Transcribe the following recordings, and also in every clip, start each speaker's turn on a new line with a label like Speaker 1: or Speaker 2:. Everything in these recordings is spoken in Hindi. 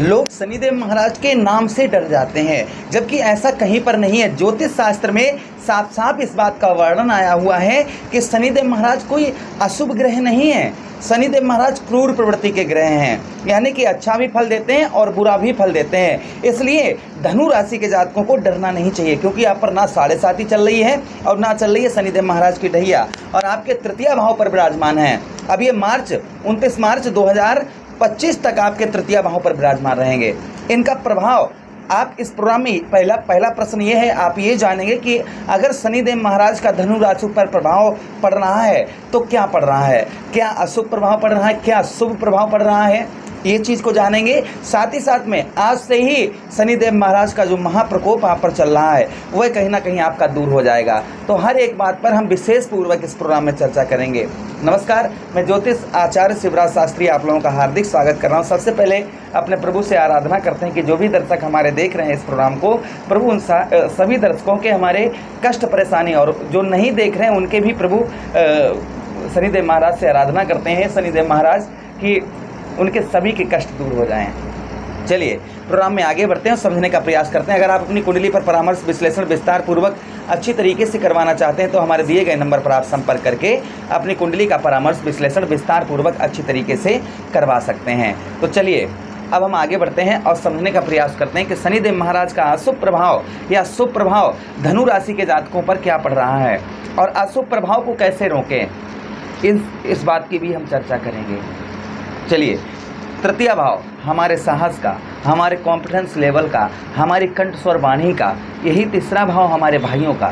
Speaker 1: लोग शनिदेव महाराज के नाम से डर जाते हैं, जबकि ऐसा कहीं पर नहीं है। ज्योतिष शास्त्र में साफ साफ इस बात का वर्णन आया हुआ है कि शनिदेव महाराज कोई अशुभ ग्रह नहीं है। शनिदेव महाराज क्रूर प्रवृत्ति के ग्रह हैं, यानी कि अच्छा भी फल देते हैं और बुरा भी फल देते हैं। इसलिए धनु राशि के जातकों को डरना नहीं चाहिए, क्योंकि आप पर ना 7.5 चल रही है और ना चल रही है शनिदेव महाराज की ढैया, और आपके तृतीय भाव पर विराजमान है। अब ये 29 मार्च 2025 तक आपके तृतीय भाव पर विराजमान रहेंगे। इनका प्रभाव आप इस प्रोग्राम में पहला प्रश्न ये है, आप ये जानेंगे कि अगर शनिदेव महाराज का धनु राशि पर प्रभाव पड़ रहा है तो क्या पड़ रहा है, क्या अशुभ प्रभाव पड़ रहा है, क्या शुभ प्रभाव पड़ रहा है, ये चीज़ को जानेंगे। साथ ही साथ में आज से ही शनिदेव महाराज का जो महाप्रकोप आप पर चल रहा है वह कहीं ना कहीं आपका दूर हो जाएगा। तो हर एक बात पर हम विशेष पूर्वक इस प्रोग्राम में चर्चा करेंगे। नमस्कार, मैं ज्योतिष आचार्य शिवराज शास्त्री आप लोगों का हार्दिक स्वागत कर रहा हूँ। सबसे पहले अपने प्रभु से आराधना करते हैं कि जो भी दर्शक हमारे देख रहे हैं इस प्रोग्राम को, प्रभु उन सभी दर्शकों के हमारे कष्ट परेशानी और जो नहीं देख रहे हैं उनके भी प्रभु शनिदेव महाराज से आराधना करते हैं, शनिदेव महाराज की उनके सभी के कष्ट दूर हो जाएं। चलिए प्रोग्राम में आगे बढ़ते हैं और समझने का प्रयास करते हैं। अगर आप अपनी कुंडली पर परामर्श विश्लेषण विस्तार पूर्वक अच्छी तरीके से करवाना चाहते हैं तो हमारे दिए गए नंबर पर आप संपर्क करके अपनी कुंडली का परामर्श विश्लेषण विस्तार पूर्वक अच्छी तरीके से करवा सकते हैं। तो चलिए अब हम आगे बढ़ते हैं और समझने का प्रयास करते हैं कि शनिदेव महाराज का अशुभ प्रभाव या शुभ प्रभाव धनु राशि के जातकों पर क्या पड़ रहा है और अशुभ प्रभाव को कैसे रोकें, इस बात की भी हम चर्चा करेंगे। चलिए, तृतीय भाव हमारे साहस का, हमारे कॉम्पिटेंस लेवल का, हमारी कंठ स्वर वाणी का, यही तीसरा भाव हमारे भाइयों का,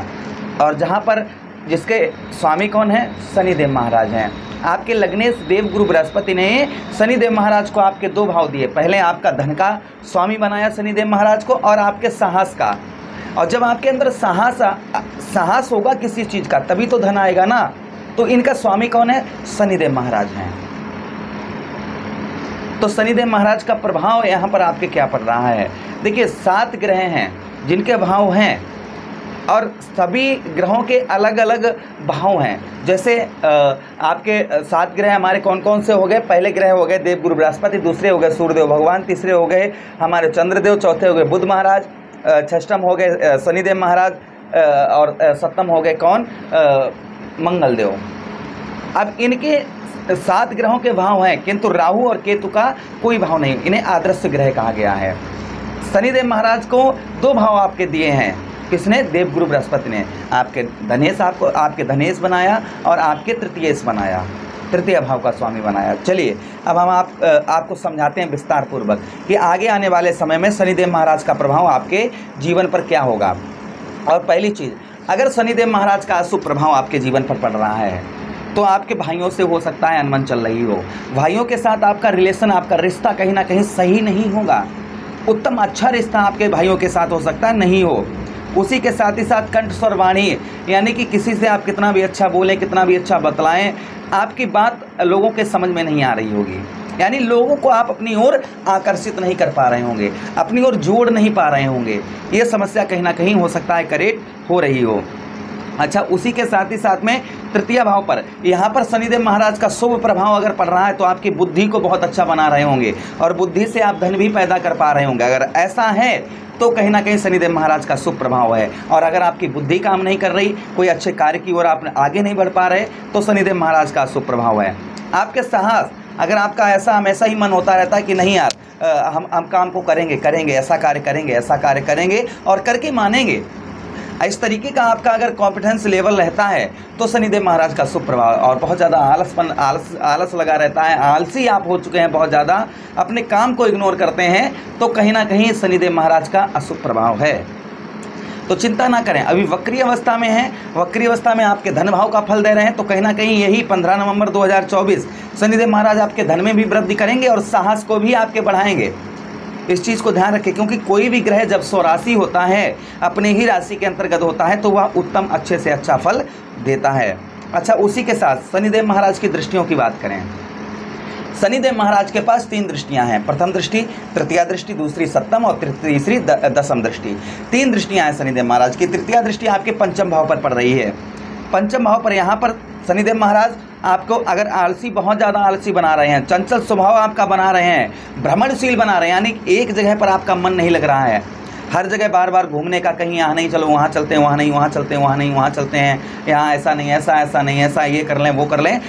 Speaker 1: और जहाँ पर जिसके स्वामी कौन है, शनिदेव महाराज हैं। आपके लग्नेश देवगुरु बृहस्पति ने शनिदेव महाराज को आपके 2 भाव दिए। पहले आपका धन का स्वामी बनाया शनिदेव महाराज को और आपके साहस का। और जब आपके अंदर साहस होगा किसी चीज़ का तभी तो धन आएगा ना। तो इनका स्वामी कौन है, शनिदेव महाराज हैं। तो शनिदेव महाराज का प्रभाव यहाँ पर आपके क्या पड़ रहा है। देखिए 7 ग्रह हैं जिनके भाव हैं और सभी ग्रहों के अलग अलग भाव हैं। जैसे आपके 7 ग्रह हमारे कौन कौन से हो गए, पहले ग्रह हो गए देवगुरु बृहस्पति, दूसरे हो गए सूर्यदेव भगवान, तीसरे हो गए हमारे चंद्रदेव, चौथे हो गए बुध महाराज, छठम हो गए शनिदेव महाराज और सप्तम हो गए कौन, मंगल देव। अब इनके 7 ग्रहों के भाव हैं, किंतु राहु और केतु का कोई भाव नहीं, इन्हें आदर्श ग्रह कहा गया है। शनिदेव महाराज को 2 भाव आपके दिए हैं, किसने, देवगुरु बृहस्पति ने। आपके धनेश बनाया और आपके तृतीयेश बनाया, तृतीय भाव का स्वामी बनाया। चलिए अब हम आपको समझाते हैं विस्तार पूर्वक कि आगे आने वाले समय में शनिदेव महाराज का प्रभाव आपके जीवन पर क्या होगा। और पहली चीज़, अगर शनिदेव महाराज का अशुभ प्रभाव आपके जीवन पर पड़ रहा है तो आपके भाइयों से हो सकता है अनबन चल रही हो। भाइयों के साथ आपका रिलेशन, आपका रिश्ता कहीं ना कहीं सही नहीं होगा। उत्तम अच्छा रिश्ता आपके भाइयों के साथ हो सकता है नहीं हो। उसी के साथ ही साथ कंठ स्वर वाणी, यानी कि किसी से आप कितना भी अच्छा बोलें, कितना भी अच्छा बतलाएं, आपकी बात लोगों के समझ में नहीं आ रही होगी। यानी लोगों को आप अपनी ओर आकर्षित नहीं कर पा रहे होंगे, अपनी ओर जोड़ नहीं पा रहे होंगे। ये समस्या कहीं ना कहीं हो सकता है क्रिएट हो रही हो। अच्छा, उसी के साथ ही साथ में तृतीय भाव पर यहाँ पर शनिदेव महाराज का शुभ प्रभाव अगर पड़ रहा है तो आपकी बुद्धि को बहुत अच्छा बना रहे होंगे और बुद्धि से आप धन भी पैदा कर पा रहे होंगे। अगर ऐसा है तो कहीं ना कहीं शनिदेव महाराज का शुभ प्रभाव है। और अगर आपकी बुद्धि काम नहीं कर रही, कोई अच्छे कार्य की ओर आप आगे नहीं बढ़ पा रहे, तो शनिदेव महाराज का शुभ प्रभाव है। आपके साहस, अगर आपका ऐसा हमेशा ही मन होता रहता है कि नहीं यार हम काम को करेंगे, ऐसा कार्य करेंगे और करके मानेंगे, इस तरीके का आपका अगर कॉम्पिटेंस लेवल रहता है तो शनिदेव महाराज का शुभ प्रभाव। और बहुत ज़्यादा आलस लगा रहता है, आलसी आप हो चुके हैं, बहुत ज़्यादा अपने काम को इग्नोर करते हैं, तो कहीं ना कहीं शनिदेव महाराज का अशुभ प्रभाव है। तो चिंता ना करें, अभी वक्री अवस्था में है, वक्री अवस्था में आपके धन भाव का फल दे रहे हैं, तो कहीं ना कहीं यही 15 नवंबर 2024 शनिदेव महाराज आपके धन में भी वृद्धि करेंगे और साहस को भी आपके बढ़ाएंगे। इस चीज़ को ध्यान रखें, क्योंकि कोई भी ग्रह जब स्वराशि होता है, अपने ही राशि के अंतर्गत होता है, तो वह उत्तम अच्छे से अच्छा फल देता है। अच्छा, उसी के साथ शनिदेव महाराज की दृष्टियों की बात करें। शनिदेव महाराज के पास 3 दृष्टियां हैं, प्रथम दृष्टि, तृतीय दृष्टि, दूसरी सप्तम और तीसरी दशम दृष्टि। 3 दृष्टियां हैं शनिदेव महाराज की। तृतीय दृष्टि आपके पंचम भाव पर पड़ रही है। पंचम भाव पर यहाँ पर शनिदेव महाराज आपको अगर आलसी, बहुत ज़्यादा आलसी बना रहे हैं, चंचल स्वभाव आपका बना रहे हैं, भ्रमणशील बना रहे हैं, यानी एक जगह पर आपका मन नहीं लग रहा है, हर जगह बार बार घूमने का, कहीं यहाँ नहीं चलो वहाँ चलते हैं, वहाँ नहीं वहाँ चलते हैं, वहाँ नहीं वहाँ चलते हैं, यहाँ ऐसा नहीं, ऐसा नहीं, ऐसा ये कर लें वो कर लें,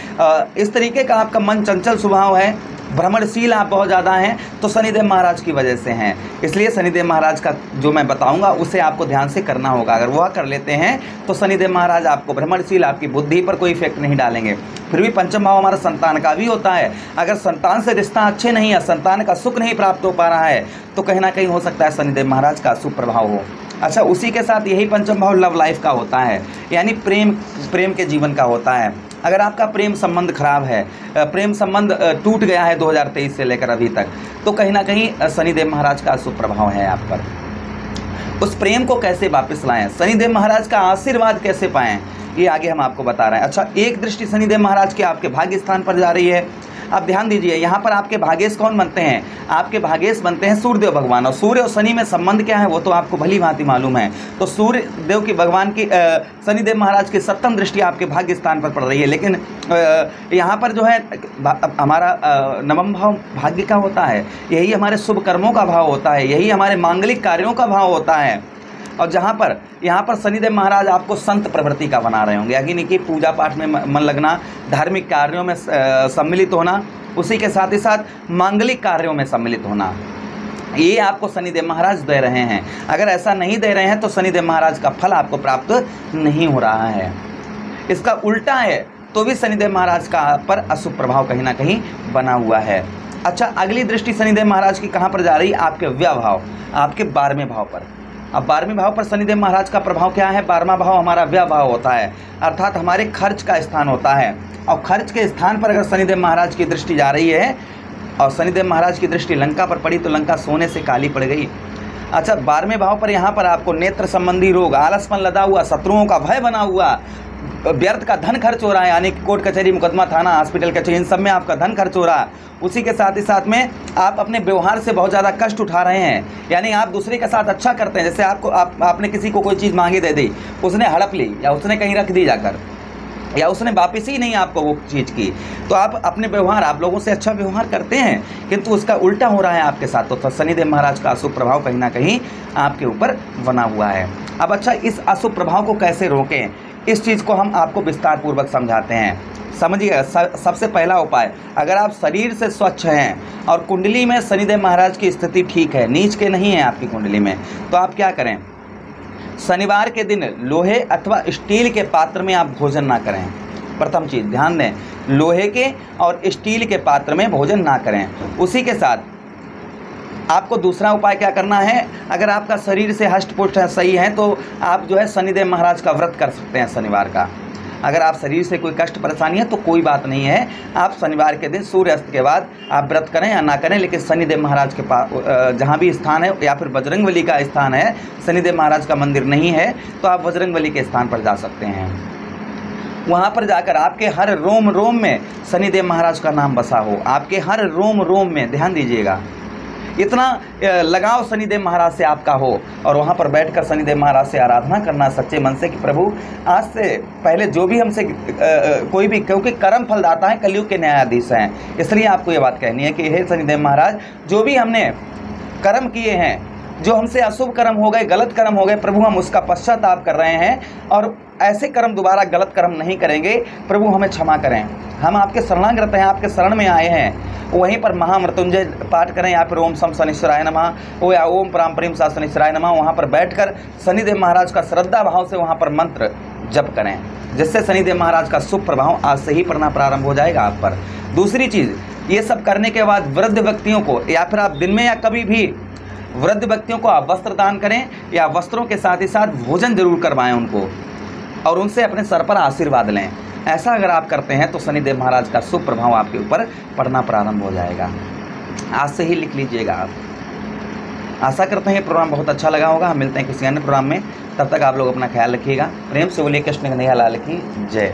Speaker 1: इस तरीके का आपका मन चंचल स्वभाव है, भ्रमणशील आप बहुत ज़्यादा हैं, तो शनिदेव महाराज की वजह से हैं। इसलिए शनिदेव महाराज का जो मैं बताऊंगा उसे आपको ध्यान से करना होगा। अगर वह कर लेते हैं तो शनिदेव महाराज आपको भ्रमणशील, आपकी बुद्धि पर कोई इफेक्ट नहीं डालेंगे। फिर भी पंचम भाव हमारा संतान का भी होता है। अगर संतान से रिश्ता अच्छे नहीं है, संतान का सुख नहीं प्राप्त हो पा रहा है, तो कहीं ना कहीं हो सकता है शनिदेव महाराज का अशुभ प्रभाव हो। अच्छा, उसी के साथ यही पंचम भाव लव लाइफ का होता है, यानी प्रेम के जीवन का होता है। अगर आपका प्रेम संबंध खराब है, प्रेम संबंध टूट गया है 2023 से लेकर अभी तक, तो कहीं ना कहीं शनिदेव महाराज का अशुभ प्रभाव है आप पर। उस प्रेम को कैसे वापस लाएं, शनिदेव महाराज का आशीर्वाद कैसे पाएं, ये आगे हम आपको बता रहे हैं। अच्छा, एक दृष्टि शनिदेव महाराज की आपके भाग्य स्थान पर जा रही है। आप ध्यान दीजिए, यहाँ पर आपके भागेश कौन बनते हैं? आपके भागेश बनते हैं सूर्यदेव भगवान। और सूर्य और शनि में संबंध क्या है वो तो आपको भली भांति मालूम है। तो सूर्य देव की भगवान की शनिदेव महाराज की सप्तम दृष्टि आपके भाग्य स्थान पर पड़ रही है। लेकिन यहाँ पर जो है हमारा नवम भाव भाग्य का होता है, यही हमारे शुभ कर्मों का भाव होता है, यही हमारे मांगलिक कार्यों का भाव होता है। और जहाँ पर यहाँ पर शनिदेव महाराज आपको संत प्रवृत्ति का बना रहे होंगे, यानी कि पूजा पाठ में मन लगना, धार्मिक कार्यों में सम्मिलित होना, उसी के साथ ही साथ मांगलिक कार्यों में सम्मिलित होना, ये आपको शनिदेव महाराज दे रहे हैं। अगर ऐसा नहीं दे रहे हैं तो शनिदेव महाराज का फल आपको प्राप्त नहीं हो रहा है। इसका उल्टा है तो भी शनिदेव महाराज का पर अशुभ प्रभाव कहीं ना कहीं बना हुआ है। अच्छा, अगली दृष्टि शनिदेव महाराज की कहाँ पर जा रही है? आपके व्यय भाव, आपके 12वें भाव पर। अब 12वें भाव पर शनिदेव महाराज का प्रभाव क्या है? 12वां भाव हमारा व्यय भाव होता है, अर्थात हमारे खर्च का स्थान होता है। और खर्च के स्थान पर अगर शनिदेव महाराज की दृष्टि जा रही है और शनिदेव महाराज की दृष्टि लंका पर पड़ी तो लंका सोने से काली पड़ गई। अच्छा, 12वें भाव पर यहाँ पर आपको नेत्र संबंधी रोग, आलसपन लदा हुआ, शत्रुओं का भय बना हुआ, व्यर्थ का धन खर्च हो रहा है, यानी कि कोर्ट कचहरी, मुकदमा, थाना, हॉस्पिटल, कचहरी, इन सब में आपका धन खर्च हो रहा है। उसी के साथ ही साथ में आप अपने व्यवहार से बहुत ज़्यादा कष्ट उठा रहे हैं, यानी आप दूसरे के साथ अच्छा करते हैं। जैसे आपने किसी को कोई चीज़ मांगी दे दी, उसने हड़प ली या उसने कहीं रख दी जाकर, या उसने वापस ही नहीं आपको वो चीज़ की, तो आप अपने व्यवहार, आप लोगों से अच्छा व्यवहार करते हैं, किंतु उसका उल्टा हो रहा है आपके साथ। तो शनिदेव महाराज का अशुभ प्रभाव कहीं ना कहीं आपके ऊपर बना हुआ है। अब अच्छा, इस अशुभ प्रभाव को कैसे रोकें, इस चीज़ को हम आपको विस्तार पूर्वक समझाते हैं। समझिए, सबसे पहला उपाय, अगर आप शरीर से स्वच्छ हैं और कुंडली में शनिदेव महाराज की स्थिति ठीक है, नीच के नहीं है आपकी कुंडली में, तो आप क्या करें? शनिवार के दिन लोहे अथवा स्टील के पात्र में आप भोजन ना करें। प्रथम चीज़ ध्यान दें, लोहे के और स्टील के पात्र में भोजन ना करें। उसी के साथ आपको दूसरा उपाय क्या करना है? अगर आपका शरीर से हष्ट पुष्ट सही है तो आप जो है शनिदेव महाराज का व्रत कर सकते हैं शनिवार का। अगर आप शरीर से कोई कष्ट परेशानी है तो कोई बात नहीं है, आप शनिवार के दिन सूर्यास्त के बाद आप व्रत करें या ना करें, लेकिन शनिदेव महाराज के पास जहाँ भी स्थान है, या फिर बजरंगबली का स्थान है, शनिदेव महाराज का मंदिर नहीं है तो आप बजरंगबली के स्थान पर जा सकते हैं। वहाँ पर जाकर आपके हर रोम रोम में शनिदेव महाराज का नाम बसा हो, आपके हर रोम रोम में, ध्यान दीजिएगा, इतना लगाव शनिदेव महाराज से आपका हो, और वहाँ पर बैठकर शनिदेव महाराज से आराधना करना सच्चे मन से कि प्रभु आज से पहले जो भी हमसे कोई भी, क्योंकि कर्म फलदाता है, कलयुग के न्यायाधीश हैं, इसलिए आपको ये बात कहनी है कि हे शनिदेव महाराज, जो भी हमने कर्म किए हैं, जो हमसे अशुभ कर्म हो गए, गलत कर्म हो गए, प्रभु हम उसका पश्चाताप कर रहे हैं और ऐसे कर्म दोबारा गलत कर्म नहीं करेंगे, प्रभु हमें क्षमा करें। हम आपके शरणागत हैं, आपके शरण में आए हैं। वहीं पर महामृत्युंजय पाठ करें, या फिर ओम सम शनिश्चराय नमः, ओ या ओम प्राम प्रेम सा शनिश्चराय नमः, वहाँ पर बैठकर शनिदेव महाराज का श्रद्धा भाव से वहाँ पर मंत्र जप करें, जिससे शनिदेव महाराज का शुभ प्रभाव आज से ही पड़ना प्रारंभ हो जाएगा आप पर। दूसरी चीज़, ये सब करने के बाद वृद्ध व्यक्तियों को, या फिर आप दिन में या कभी भी वृद्ध व्यक्तियों को आप वस्त्र दान करें, या वस्त्रों के साथ ही साथ भोजन जरूर करवाएं उनको, और उनसे अपने सर पर आशीर्वाद लें। ऐसा अगर आप करते हैं तो शनिदेव महाराज का शुभ प्रभाव आपके ऊपर पड़ना प्रारंभ हो जाएगा। आज से ही लिख लीजिएगा आप। आशा करते हैं प्रोग्राम बहुत अच्छा लगा होगा। हम मिलते हैं किसी अन्य प्रोग्राम में, तब तक आप लोग अपना ख्याल रखिएगा। प्रेम से बोलिए कृष्ण कन्हैया लाल की जय।